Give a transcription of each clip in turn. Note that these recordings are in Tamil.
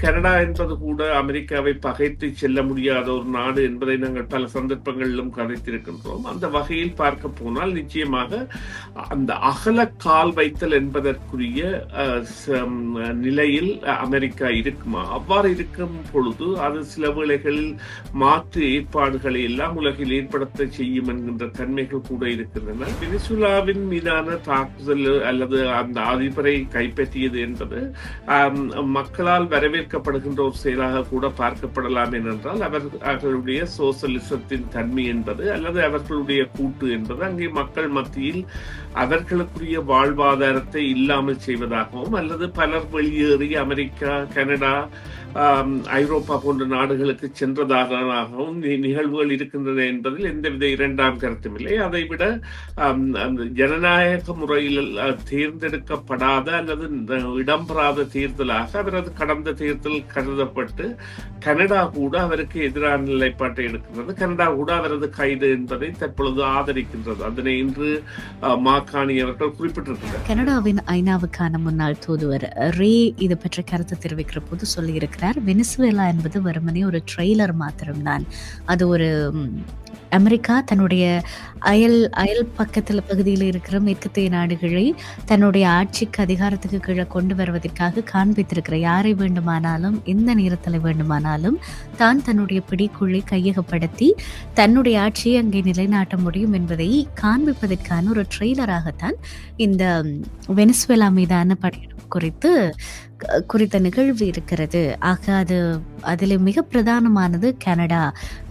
கனடா என்பது கூட அமெரிக்காவை பகைத்து செல்ல முடியாத ஒரு நாடு என்பதை நாங்கள் பல சந்தர்ப்பங்களிலும் கதைத்திருக்கின்றோம். அந்த வகையில் பார்க்க போனால் நிச்சயமாக அந்த அகல கால் வைத்தல் என்பதற்குரிய நிலையில் அமெரிக்கா இருக்குமா? அவ்வாறு இருக்கும் பொழுது அது சில வேளைகளில் மாற்று ஏற்பாடுகளை எல்லாம் உலகில் ஏற்படுத்த செய்யும் என்கின்ற தன்மைகள் கூட இருக்கின்றன. வெனிசுலாவின் மீதான தாக்குதல் அல்லது அந்த அதிபரை கைப்பற்றியது என்பது மக்களால் வரவேற்கப்படுகின்ற ஒரு செயலாக கூட பார்க்கப்படலாம் ஏனென்றால் அவர்களுடைய சோசலிசத்தின் தன்மை என்பது அல்லது அவர்களுடைய கூட்டு என்பது அங்கே மக்கள் மத்தியில் அவர்களுக்குரிய வாழ்வாதாரத்தை இல்லாமல் செய்வதாகவும் அல்லது பலர் வெளியேறி அமெரிக்கா, கனடா, ஐரோப்பா போன்ற நாடுகளுக்கு சென்றதாகவும் நிகழ்வுகள் இருக்கின்றன என்பதில் எந்தவித இரண்டாம் கருத்தும் இல்லை. அதைவிட ஜனநாயக முறையில் தேர்ந்தெடுக்கப்படாத அல்லது இடம்பெறாத தேர்தலாக அவரது கடந்த தேர்தல் கருதப்பட்டு கனடா கூட அவருக்கு எதிரான நிலைப்பாட்டை எடுக்கின்றது. கனடா கூட அவரது கைது என்பதை தற்பொழுது ஆதரிக்கின்றது. அதனை இன்று மாகாணி அவர்கள் குறிப்பிட்டிருக்கிறார். கனடாவின் ஐநாவுக்கான முன்னாள் தூதுவர் ரே இது பற்றி கருத்து தெரிவிக்கிற போது சொல்லியிருக்கிறார், வெனிசுவேலா என்பது வெறுமனே ஒரு ட்ரெய்லர் மாத்திரம்தான். அது ஒரு அமெரிக்கா தன்னுடைய அயல் பக்கத்தில் பகுதியில் இருக்கிற மேற்கத்திய நாடுகளை தன்னுடைய ஆட்சிக்கு அதிகாரத்துக்கு கீழே கொண்டு வருவதற்காக காண்பித்திருக்கிற யாரை வேண்டுமானாலும் எந்த நேரத்தில் வேண்டுமானாலும் தான் தன்னுடைய பிடிக்குள்ளே கையகப்படுத்தி தன்னுடைய ஆட்சியை அங்கே நிலைநாட்ட முடியும் என்பதை காண்பிப்பதற்கான ஒரு ட்ரெய்லராகத்தான் இந்த வெனிசுவேலா மீதான படையெடுப்பு குறித்த நிகழ்வு இருக்கிறது. ஆக அதில் மிக பிரதானமானது கனடா.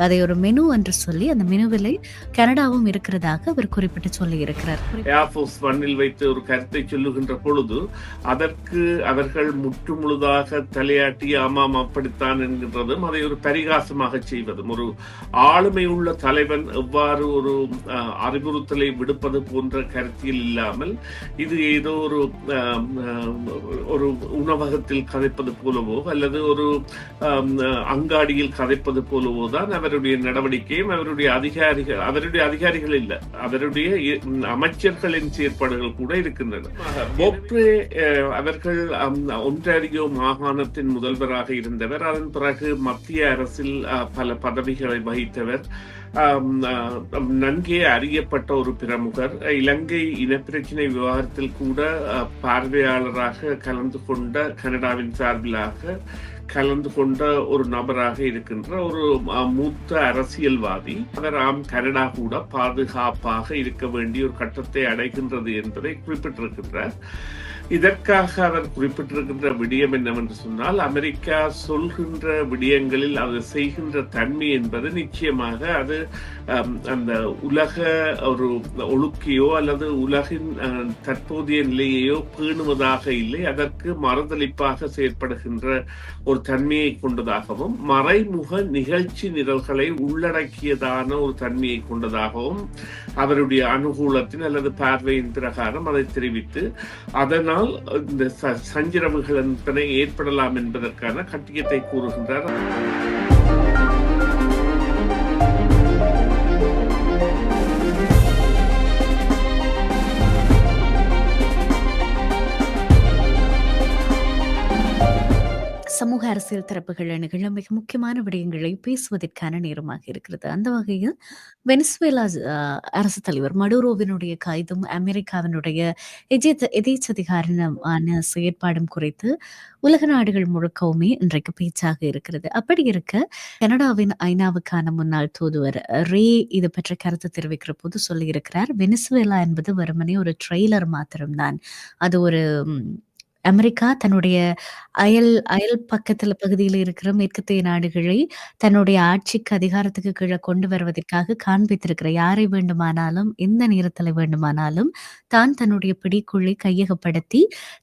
அதை ஒரு மெனு என்று சொல்லி அந்த மெனுவிலே கனடாவும் இருக்கிறதாக அவர் குறிப்பிட்டு சொல்லி இருக்கிறார். ஏர்ஃபோர்ஸ் ஒன்னில் வைத்து ஒரு கருத்தை சொல்லுகின்ற பொழுது அதற்கு அவர்கள் முற்று முழுதாக தலையாட்டி ஆமாம் அப்படித்தான் என்கின்றதும் அதை ஒரு பரிகாசமாக செய்வதும், ஒரு ஆளுமை உள்ள தலைவன் எவ்வாறு ஒரு அறிவுறுத்தலை விடுப்பது போன்ற கருத்தியில் இல்லாமல் இது ஏதோ ஒரு உணவகத்தில் கதைப்பது போலவோ அல்லது ஒரு அங்காடியில் கதைப்பது போலவோ தான் அவருடைய நடவடிக்கையும் அவருடைய அதிகாரிகள் இல்ல, அவருடைய அமைச்சர்களின் செயற்பாடுகள் கூட இருக்கின்றன. போப்ரே அவர்கள் ஒன்டாரியோ மாகாணத்தின் முதல்வராக இருந்தவர். அதன் பிறகு மத்திய அரசில் பல பதவிகளை வகித்தவர். நன்கே அறியப்பட்ட ஒரு பிரமுகர். இலங்கை இனப்பிரச்சினை விவகாரத்தில் கூட பார்வையாளராக கலந்து கொண்ட, கனடாவின் சார்பிலாக கலந்து கொண்ட ஒரு நபராக இருக்கின்ற ஒரு மூத்த அரசியல்வாதி. அவர் கனடா கூட பாதுகாப்பாக இருக்க வேண்டிய ஒரு கட்டத்தை அடைகின்றது என்பதை குறிப்பிட்டிருக்கின்றார். இதற்காக அவர் குறிப்பிட்டிருக்கின்ற விடயம் என்னவென்று சொன்னால், அமெரிக்கா சொல்கின்ற விடயங்களில் அது செய்கின்ற தன்மை என்பது நிச்சயமாக அது அந்த உலக ஒரு ஒழுக்கையோ அல்லது உலகின் தற்போதைய நிலையையோ பேணுவதாக இல்லை, அதற்கு மறுதளிப்பாக செயற்படுகின்ற ஒரு தன்மையை கொண்டதாகவும் மறைமுக நிகழ்ச்சி நிரல்களை உள்ளடக்கியதான ஒரு தன்மையை கொண்டதாகவும் அவருடைய அனுகூலத்தின் அல்லது பார்வையின் பிரகாரம் அதை தெரிவித்து அதனால் இந்த சஞ்சரவுகள் என்பன ஏற்படலாம் என்பதற்கான கட்டியத்தை கூறுகின்றார். சமூக அரசியல் தரப்புகள் அணிகள் மிக முக்கியமான விடயங்களை பேசுவதற்கான நேரமாக இருக்கிறது. அந்த வகையில் வெனிசுவேலா அரசு தலைவர் மடுரோவினுடைய கைதும் அமெரிக்காவினுடைய எதேச்சதிகாரமான செயற்பாடும் குறித்து உலக நாடுகள் முழுக்கவுமே இன்றைக்கு பேச்சாக இருக்கிறது. அப்படி இருக்க கனடாவின் ஐநாவுக்கான முன்னாள் தூதுவர் ரே இது பற்றி கருத்து தெரிவிக்கிற போது சொல்லியிருக்கிறார், வெனிசுவேலா என்பது வெறுமனே ஒரு ட்ரெய்லர் மாத்திரம்தான். அது ஒரு அமெரிக்கா தன்னுடைய அயல் பக்கத்துல பகுதியில் இருக்கிற மேற்கத்திய நாடுகளை தன்னுடைய ஆட்சிக்கு அதிகாரத்துக்கு கீழே கொண்டு வருவதற்காக காண்பித்திருக்கிற யாரை வேண்டுமானாலும் எந்த நேரத்துல வேண்டுமானாலும் தான் தன்னுடைய பிடிக்குள்ளே கையகப்படுத்தி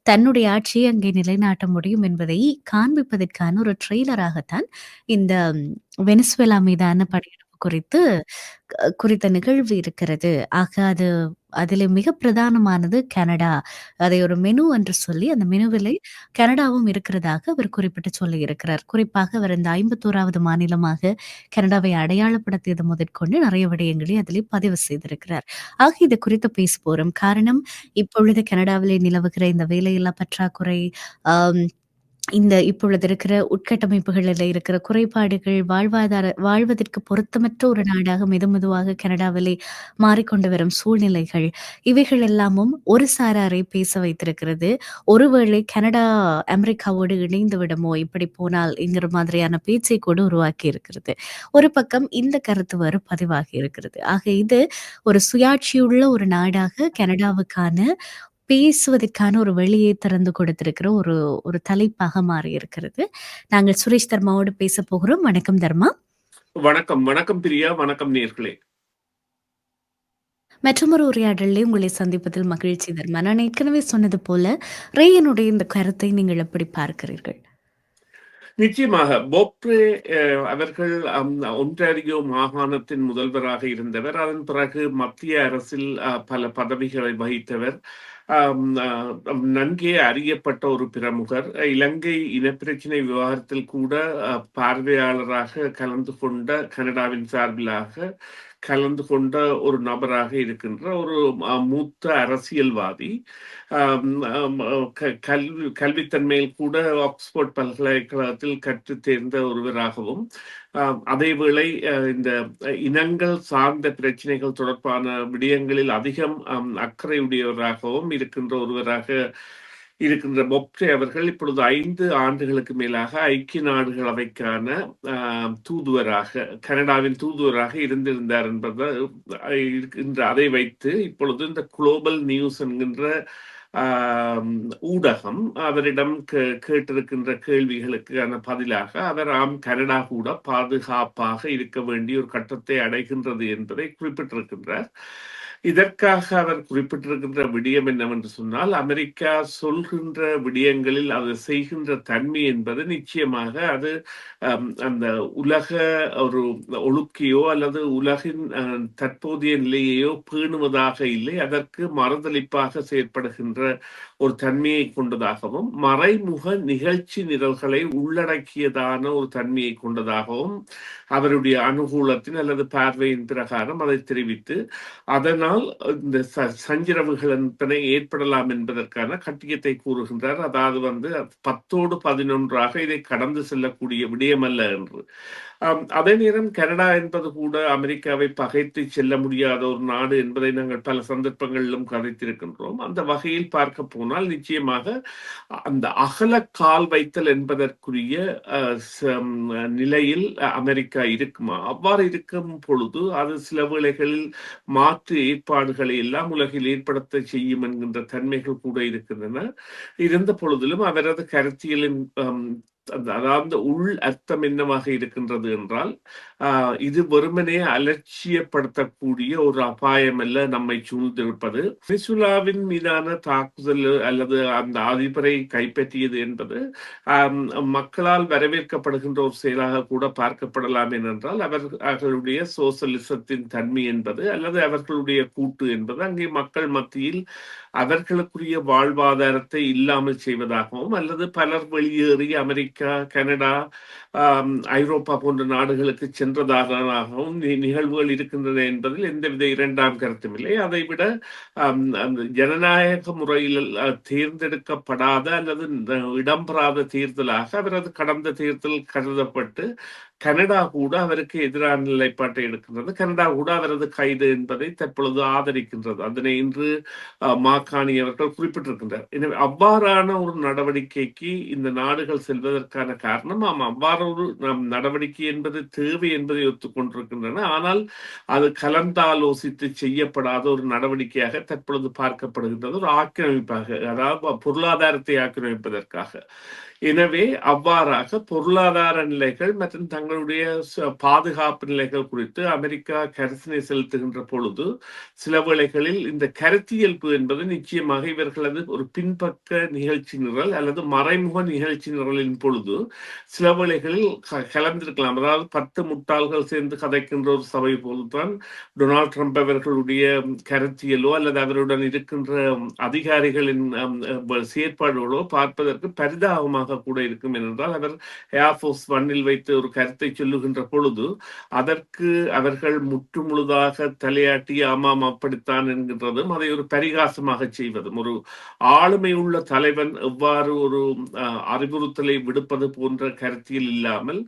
தன்னுடைய ஆட்சியை அங்கே நிலைநாட்ட முடியும் என்பதை காண்பிப்பதற்கான ஒரு ட்ரெய்லராகத்தான் இந்த வெனிசுவேலா மீதான படையெடுப்பு குறித்த நிகழ்வு இருக்கிறது. ஆக அதில் மிக பிரதானமானது கனடா. அதை ஒரு மெனு என்று சொல்லி அந்த மெனுவிலே கனடாவும் இருக்கிறதாக அவர் குறிப்பிட்டு சொல்லி இருக்கிறார். குறிப்பாக அவர் இந்த 51வது மாநிலமாக கனடாவை அடையாளப்படுத்தியது முதற்கொண்டு நிறைய விடயங்களை அதிலே பதிவு செய்திருக்கிறார். ஆக இது குறித்து பேச போறோம். காரணம், இப்பொழுது கனடாவிலே நிலவுகிற இந்த வேலையில்லா பற்றாக்குறை, இந்த இப்பொழுது இருக்கிற உட்கட்டமைப்புகளில இருக்கிற குறைபாடுகள், வாழ்வதற்கு பொருத்தமற்ற ஒரு நாடாக மெதுமெதுவாக கனடாவிலே மாறிக்கொண்டு வரும் சூழ்நிலைகள், இவைகள் எல்லாமும் ஒரு சாராரை பேச வைத்திருக்கிறது. ஒருவேளை கனடா அமெரிக்காவோடு இணைந்து விடுமோ! இப்படி போனால் என்கிற மாதிரியான பேச்சை கூட உருவாக்கி இருக்கிறது. ஒரு பக்கம் இந்த கருத்து வேறு பதிவாகி இருக்கிறது. ஆக இது ஒரு சுயாட்சியுள்ள ஒரு நாடாக கனடாவுக்கான பேசுவதற்கான ஒரு வழியை திறந்து கொடுத்திருக்கிற ஒரு ஒரு தலைப்பாக மாறி இருக்கிறது. நாங்கள் சுரேஷ் தர்மாவோடு பேசப் போகிறோம். வணக்கம் தர்மா. வணக்கம், வணக்கம் பிரியா, வணக்கம் நேர்களே. மற்றொரு உரையாடலிலே உங்களை சந்திப்பதில் மகிழ்ச்சி தர்மா. நான் ஏற்கனவே சொன்னது போல, ரேயனுடைய இந்த கருத்தை நீங்கள் எப்படி பார்க்கிறீர்கள்? நிச்சயமாக போப்ரே அவர்கள் ஒன்டாரியோ மாகாணத்தின் முதல்வராக இருந்தவர். அதன் பிறகு மத்திய அரசில் பல பதவிகளை வகித்தவர். நன்கே அறியப்பட்ட ஒரு பிரமுகர். இலங்கை இனப்பிரச்சினை விவகாரத்தில் கூட பார்வையாளராக கலந்து கொண்ட, கனடாவின் சார்பிலாக கலந்து கொண்ட ஒரு நபராக இருக்கின்ற ஒரு மூத்த அரசியல்வாதி. கல்வித்தன்மையில் கூட ஆக்ஸ்போர்ட் பல்கலைக்கழகத்தில் கற்றுத் தேர்ந்த ஒருவராகவும், அதேவேளை இந்த இனங்கள் சார்ந்த பிரச்சனைகள் தொடர்பான விடயங்களில் அதிகம் அக்கறையுடையவராகவும் இருக்கின்ற ஒருவராக இருக்கின்ற பொப்ரே அவர்கள் இப்பொழுது 5 ஆண்டுகளுக்கு மேலாக ஐக்கிய நாடுகள் அவைக்கான தூதுவராக, கனடாவின் தூதுவராக இருந்திருந்தார் என்பது இருக்கின்ற. அதை வைத்து இப்பொழுது இந்த குளோபல் நியூஸ் என்கின்ற ஊடகம் அவரிடம் கேட்டிருக்கின்ற கேள்விகளுக்கான பதிலாக அவர் கனடா கூட பாதுகாப்பாக இருக்க வேண்டிய ஒரு கட்டத்தை அடைகின்றது என்பதை குறிப்பிட்டிருக்கின்றார். இதற்காக அவர் குறிப்பிட்டிருக்கின்ற விடயம் என்னவென்று சொன்னால், அமெரிக்கா சொல்கின்ற விடயங்களில் அது செய்கின்ற தன்மை என்பது நிச்சயமாக அது அந்த உலக ஒரு ஒழுக்கையோ அல்லது உலகின் தற்போதைய நிலையையோ பேணுவதாக இல்லை, அதற்கு மறுதளிப்பாக செயற்படுகின்ற ஒரு தன்மையை கொண்டதாகவும், மறைமுக நிகழ்ச்சி நிரல்களை உள்ளடக்கியதான ஒரு தன்மையை கொண்டதாகவும் அவருடைய அனுகூலத்தின் அல்லது பார்வையின் பிரகாரம் அதை தெரிவித்து, அதனால் இந்த சஞ்சரவுகள் என்பன ஏற்படலாம் என்பதற்கான கட்டியத்தை கூறுகின்றார். அதாவது 10ஓடு 11ஆக இதை கடந்து செல்லக்கூடிய விடயமல்ல என்று. அதே நேரம் கனடா என்பது கூட அமெரிக்காவை பகைத்து செல்ல முடியாத ஒரு நாடு என்பதை நாங்கள் பல சந்தர்ப்பங்களிலும் கதைத்திருக்கின்றோம். அந்த வகையில் பார்க்க போனால் நிச்சயமாக அந்த அகல கால் வைத்தல் என்பதற்குரிய நிலையில் அமெரிக்கா இருக்குமா? அவ்வாறு இருக்கும் பொழுது அது சில வேளைகளில் மாற்று ஏற்பாடுகளை எல்லாம் உலகில் ஏற்படுத்த செய்யும் என்கின்ற தன்மைகள் கூட இருக்கின்றன. இருந்த பொழுதிலும் அவரது கருத்தியலின் அதாவது உள் அர்த்தம் என்னவாக இருக்கின்றது என்றால், இது வெறுமனே அலட்சியப்படுத்தக்கூடிய ஒரு அபாயம் அல்ல நம்மை சூழ்ந்திருப்பது. வெனிசுலாவின் மீதான தாக்குதல் அல்லது அந்த அதிபரை கைப்பற்றியது என்பது மக்களால் வரவேற்கப்படுகின்ற ஒரு செயலாக கூட பார்க்கப்படலாம். ஏனென்றால் அவர்களுடைய சோசலிசத்தின் தன்மை என்பது அல்லது அவர்களுடைய கூட்டு என்பது அங்கே மக்கள் மத்தியில் அவர்களுக்குரிய வாழ்வாதாரத்தை இல்லாமல் செய்வதாகவும், அல்லது பலர் வெளியேறி அமெரிக்கா, கனடா, ஐரோப்பா போன்ற நாடுகளுக்கு சென்றதாகவும் நிகழ்வுகள் இருக்கின்றன என்பதில் எந்தவித இரண்டாம் கருத்தும் இல்லை. அதைவிட அந்த ஜனநாயக முறையில் தேர்ந்தெடுக்கப்படாத அல்லது இடம்பெறாத தேர்தலாக அவரது கடந்த தேர்தல் கருதப்பட்டு கனடா கூட அவருக்கு எதிரான நிலைப்பாட்டை எடுக்கின்றது. கனடா கூட அவரது கைது என்பதை தற்பொழுது ஆதரிக்கின்றது. அதனை இன்று மாகாணி அவர்கள் குறிப்பிட்டிருக்கின்றார். எனவே அவ்வாறான ஒரு நடவடிக்கைக்கு இந்த நாடுகள் செல்வதற்கான காரணம், அவ்வாறு ஒரு நடவடிக்கை என்பது தேவை என்பதை ஒத்துக்கொண்டிருக்கின்றன. ஆனால் அது கலந்தாலோசித்து செய்யப்படாத ஒரு நடவடிக்கையாக தற்பொழுது பார்க்கப்படுகின்றது, ஒரு ஆக்கிரமிப்பாக, அதாவது பொருளாதாரத்தை ஆக்கிரமிப்பதற்காக. எனவே அவ்வாறாக பொருளாதார நிலைகள் மற்றும் தங்களுடைய பாதுகாப்பு நிலைகள் குறித்து அமெரிக்கா கரிசனை செலுத்துகின்ற பொழுது சில வேளைகளில் இந்த கருத்தியல்பு என்பது நிச்சயமாக இவர்களது ஒரு பின்பக்க நிகழ்ச்சி நிரல் அல்லது மறைமுக நிகழ்ச்சி நிரலின் பொழுது சில வேளைகளில் கலந்திருக்கலாம். அதாவது 10 முட்டாள்கள் சேர்ந்து கதைக்கின்ற ஒரு சபை போல்தான் டொனால்ட் ட்ரம்ப் அவர்களுடைய கருத்தியலோ அல்லது அவருடன் இருக்கின்ற அதிகாரிகளின் செயற்பாடுகளோ பார்ப்பதற்கு பரிதாபமாக கூட இருக்கும். என்றால் அவர் ஏர்ஃபோர்ஸ் 1 வைத்து ஒரு கருத்து கருத்தை சொல்லுகின்ற பொழுது அதற்கு அவர்கள் முற்று முழுதாக தலையாட்டி ஆமாம் அப்படித்தான் என்கின்றதும் அதை ஒரு பரிகாசமாக செய்வதும், ஒரு ஆளுமை உள்ள தலைவன் எவ்வாறு ஒரு அறிவுறுத்தலை விடுப்பது போன்ற கருத்தியல் இல்லாமல்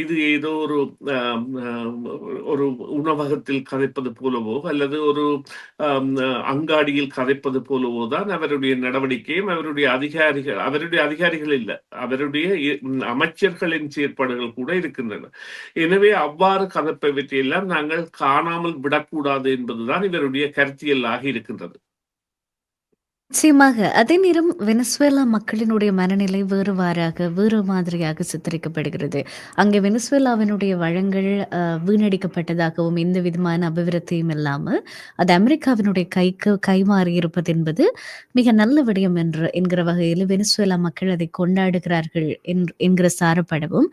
இது ஏதோ ஒரு உணவகத்தில் கதைப்பது போலவோ அல்லது ஒரு அங்காடியில் கதைப்பது போலவோ தான் அவருடைய நடவடிக்கையும் அவருடைய அதிகாரிகள் இல்ல, அவருடைய அமைச்சர்களின் செயற்பாடுகள் கூட இருக்கின்றன. எனவே அவ்வாறு கதைப்பவற்றை எல்லாம் நாங்கள் காணாமல் விடக்கூடாது என்பதுதான் இவருடைய கருத்தியலாக இருக்கின்றது. நிச்சயமாக. அதே நேரம் வெனிசுவேலா மக்களினுடைய மனநிலை வேறுவாறாக, வேறு மாதிரியாக சித்தரிக்கப்படுகிறது. அங்கே வெனிசுவேலாவினுடைய வளங்கள் வீணடிக்கப்பட்டதாகவும், எந்த விதமான அபிவிருத்தியும் இல்லாமல், அது அமெரிக்காவினுடைய கைக்கு கைமாறி இருப்பது என்பது மிக நல்ல விடயம் என்கிற வகையில் வெனிசுவேலா மக்கள் அதை கொண்டாடுகிறார்கள் என்கிற சாரப்படவும்,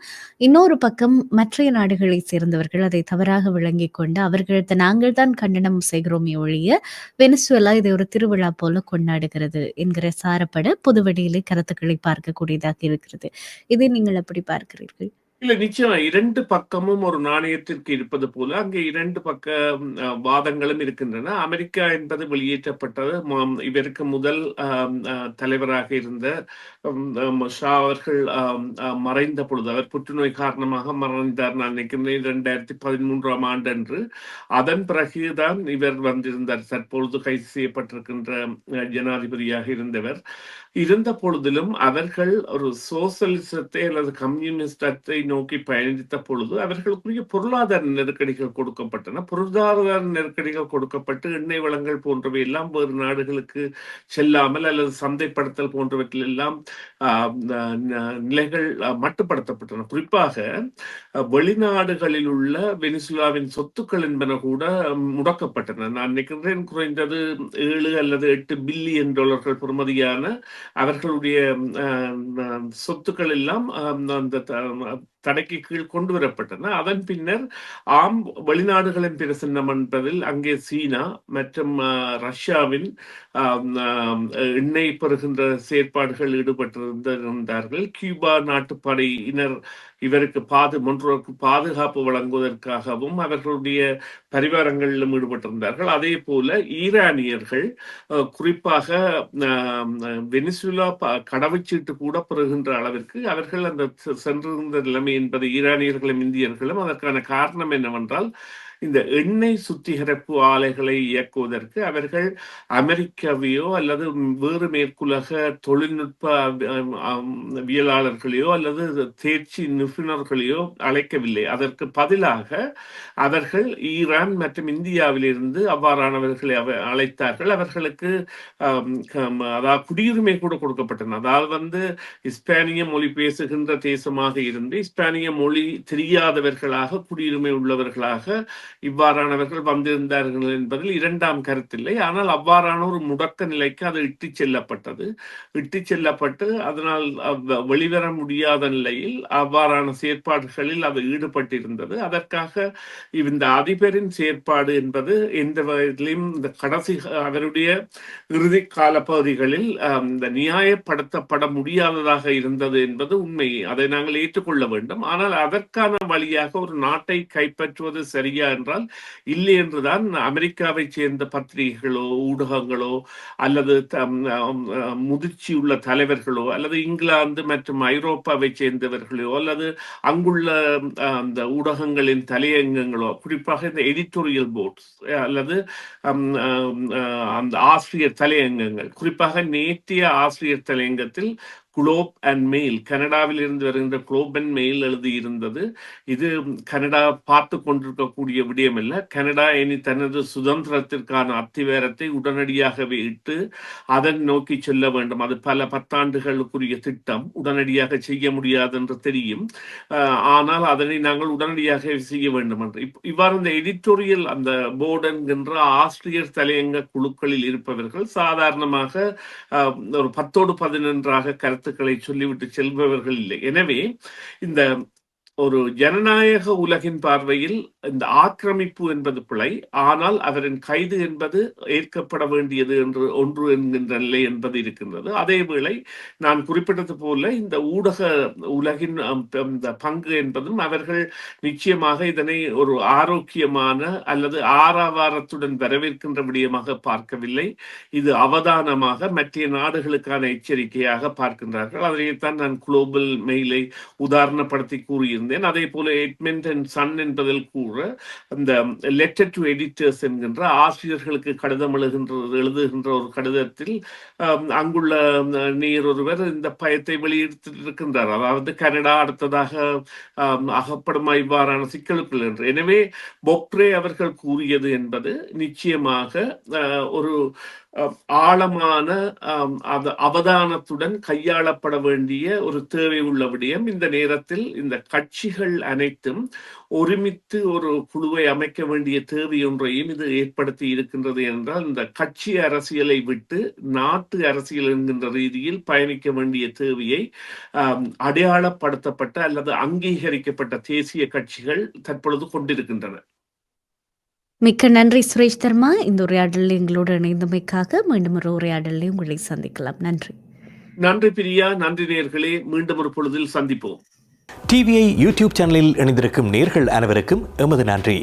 இன்னொரு பக்கம் மற்றைய நாடுகளைச் சேர்ந்தவர்கள் அதை தவறாக விளங்கிக் கொண்டு, நாங்கள் தான் கண்டனம் செய்கிறோமே ஒழிய, வெனிசுவேலா இதை ஒரு திருவிழா போல கொண்டாடுகிறது என்கிற சாரப்பட பொதுவெளியிலே கருத்துக்களை பார்க்கக்கூடியதாக இருக்கிறது. இதை நீங்கள் எப்படி பார்க்கிறீர்கள்? இல்ல நிச்சயமா 2 பக்கமும் ஒரு நாணயத்திற்கு இருப்பது போல அங்கே 2 பக்க வாதங்களும் இருக்கின்றன. அமெரிக்கா என்பது வெளியேற்றப்பட்டது. இவருக்கு முதல் தலைவராக இருந்த ஷா அவர்கள் மறைந்த பொழுது, அவர் புற்றுநோய் காரணமாக மறைந்தார் நான் நினைக்கிறேன் 2013ஆம் ஆண்டு அன்று. அதன் பிறகுதான் இவர் வந்திருந்தார். தற்பொழுது கைது செய்யப்பட்டிருக்கின்ற ஜனாதிபதியாக இருந்தவர். இருந்த பொழுதிலும் அவர்கள் ஒரு சோசலிசத்தை அல்லது கம்யூனிஸ்டத்தை நோக்கி பயணித்த பொழுது அவர்களுக்குரிய பொருளாதார நெருக்கடிகள் கொடுக்கப்பட்டன. பொருளாதார நெருக்கடிகள் கொடுக்கப்பட்டு எண்ணெய் வளங்கள் போன்றவை எல்லாம் வேறு நாடுகளுக்கு செல்லாமல் அல்லது சந்தைப்படுத்தல் போன்றவற்றில் எல்லாம் நிலைகள் மட்டுப்படுத்தப்பட்டன. குறிப்பாக வெளிநாடுகளில் உள்ள வெனிசுலாவின் சொத்துக்கள் என்பன கூட முடக்கப்பட்டன. நான் நினைக்கிறேன் குறைந்தது 7 அல்லது 8 பில்லியன் டாலர்கள் பெறுமதியான அவர்களுடைய சொத்துக்கள் எல்லாம் அந்த தடைக்கு கீழ் கொண்டு வரப்பட்டன. அதன் பின்னர் வெளிநாடுகளின் பிரசன்னம் என்பதில் அங்கே சீனா மற்றும் ரஷ்யாவின் எண்ணெய் பெறுகின்ற செயற்பாடுகள் ஈடுபட்டிருந்தார்கள். கியூபா நாட்டு படையினர் இவருக்கு பாதுகாப்பு வழங்குவதற்காகவும் அவர்களுடைய பரிவாரங்களிலும் ஈடுபட்டிருந்தார்கள். அதே போல ஈரானியர்கள் குறிப்பாக வெனிசுலா கடவுச்சீட்டு கூட பெறுகின்ற அளவிற்கு அவர்கள் அந்த சென்றிருந்த நிலைமை என்பது ஈரானியர்களும் இந்தியர்களும். அதற்கான காரணம் என்னவென்றால் இந்த எண்ணெய் சுத்திகரிப்பு ஆலைகளை இயக்குவதற்கு அவர்கள் அமெரிக்காவையோ அல்லது வேறு மேற்குலக தொழில்நுட்பவியலாளர்களையோ அல்லது தேர்ச்சி நிபுணர்களையோ அழைக்கவில்லை. அதற்கு பதிலாக அவர்கள் ஈரான் மற்றும் இந்தியாவிலிருந்து அவ்வாறானவர்களை அழைத்தார்கள். அவர்களுக்கு அதாவது குடியுரிமை கூட கொடுக்கப்பட்டன. அதாவது இஸ்பானிய மொழி பேசுகின்ற தேசமாக இருந்து இஸ்பானிய மொழி தெரியாதவர்களாக குடியுரிமை உள்ளவர்களாக இவ்வாறானவர்கள் வந்திருந்தார்கள் என்பதில் இரண்டாம் கருத்தில்லை. ஆனால் அவ்வாறான ஒரு முடக்க நிலைக்கு அது இட்டுச் செல்லப்பட்டு அதனால் வெளிவர முடியாத நிலையில் அவ்வாறான செயற்பாடுகளில் அது ஈடுபட்டிருந்தது. அதற்காக இந்த அதிபரின் செயற்பாடு என்பது எந்த வகையிலும் இந்த கடைசி அவருடைய இறுதி கால பகுதிகளில் இந்த நியாயப்படுத்தப்பட முடியாததாக இருந்தது என்பது உண்மை. அதை நாங்கள் ஏற்றுக்கொள்ள வேண்டும். ஆனால் அதற்கான வழியாக ஒரு நாட்டை கைப்பற்றுவது சரியா என்றால் இல்லை என்றுதான் அமெரிக்காவை சேர்ந்த பத்திரிகைகளோ ஊடகங்களோ அல்லது முதிர்ச்சியுள்ள தலைவர்களோ அல்லது இங்கிலாந்து மற்றும் ஐரோப்பாவை சேர்ந்தவர்களோ அல்லது அங்குள்ள அந்த ஊடகங்களின் தலையங்கங்களோ, குறிப்பாக இந்த எடிட்டோரியல் போர்ட்ஸ் அல்லது அந்த ஆசிரியர் தலையங்கங்கள், குறிப்பாக நேற்றைய ஆசிரியர் தலையங்கத்தில் குளோப் அண்ட் மெயில், கனடாவில் இருந்து வருகின்ற குளோப் அண்ட் மெயில் எழுதியிருந்தது. இது கனடா பார்த்து கொண்டிருக்கக்கூடிய விடயம் அல்ல. கனடா இனி தனது சுதந்திரத்திற்கான அத்திவேரத்தை உடனடியாகவே இட்டு அதன் நோக்கி செல்ல வேண்டும். அது பல பத்தாண்டுகளுக்குரிய திட்டம், உடனடியாக செய்ய முடியாது என்று தெரியும். ஆனால் அதனை நாங்கள் உடனடியாக செய்ய வேண்டும் என்று இவ்வாறு இந்த எடிட்டோரியல் அந்த போர்டு என்கின்ற ஆசிரியர் தலையங்க குழுக்களில் இருப்பவர்கள் சாதாரணமாக ஒரு 10ஓடு 11 கருத்துக்களை சொல்லிவிட்டு செல்பவர்கள் இல்லை. எனவே இந்த ஒரு ஜனநாயக உலகின் பார்வையில் இந்த ஆக்கிரமிப்பு என்பது பிழை, ஆனால் அவரின் கைது என்பது ஏற்கப்பட வேண்டியது என்று ஒன்று என்கின்ற நிலை என்பது இருக்கின்றது. அதேவேளை நான் குறிப்பிட்டது போல இந்த ஊடக உலகின் இந்த பங்கு என்பதும் அவர்கள் நிச்சயமாக இதனை ஒரு ஆரோக்கியமான அல்லது ஆரவாரத்துடன் வரவேற்கின்ற விடயமாக பார்க்கவில்லை. இது அவதானமாக மற்ற நாடுகளுக்கான எச்சரிக்கையாக பார்க்கின்றார்கள். அதனைத்தான் நான் குளோபல் மெயிலை உதாரணப்படுத்தி கூறியிருந்தேன். அதே போல எட்மண்ட் அண்ட் சன் என்பதில் கூட அந்த லெட்டர் டு எடிட்டர்ஸ் என்கின்ற ஆசிரியர்களுக்கு கடிதம் எழுதுகின்ற ஒரு கடிதத்தில் அங்குள்ள நீர் ஒருவர் இந்த பயத்தை வெளியிட்டிருக்கின்றார். அதாவது கனடா அடுத்ததாக அகப்படுமா இவ்வாறான சிக்கலுக்குள் என்று. எனவே பொப்ரே அவர்கள் கூறியது என்பது நிச்சயமாக ஒரு ஆழமான அவதானத்துடன் கையாளப்பட வேண்டிய ஒரு தேவை உள்ள விடயம். இந்த நேரத்தில் இந்த கட்சிகள் அனைத்தும் ஒருமித்து ஒரு குழுவை அமைக்க வேண்டிய தேவை ஒன்றையும் இது ஏற்படுத்தி இருக்கின்றது என்றால், இந்த கட்சி அரசியலை விட்டு நாட்டு அரசியல் என்கின்ற ரீதியில் பயணிக்க வேண்டிய தேவையை அடையாளப்படுத்தப்பட்ட அல்லது அங்கீகரிக்கப்பட்ட தேசிய கட்சிகள் தற்பொழுது கொண்டிருக்கின்றன. மிக்க நன்றி சுரேஷ் தர்மா. இந்த உரையாடலில் எங்களோடு இணைந்தமைக்காக மீண்டும் ஒரு உரையாடலில் உங்களை சந்திக்கலாம். நன்றி. நன்றி பிரியா. நன்றி நேயர்களே. மீண்டும் ஒரு பொழுதில் சந்திப்போம். டிவிஐ யூடியூப் சேனலில் இணைந்திருக்கும் நேயர்கள் அனைவருக்கும் எமது நன்றி.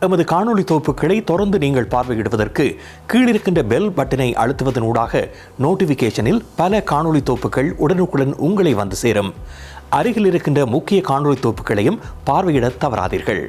எமது காணொளி தொகுப்புகளை தொடர்ந்து நீங்கள் பார்வையிடுவதற்கு கீழிருக்கின்ற பெல் பட்டனை அழுத்துவதனூடாக நோட்டிபிகேஷனில் பல காணொளி தொகுப்புகள் உடனுக்குடன் உங்களை வந்து சேரும். அருகில் இருக்கின்ற முக்கிய காணொளி தொகுப்புகளையும் பார்வையிட தவறாதீர்கள்.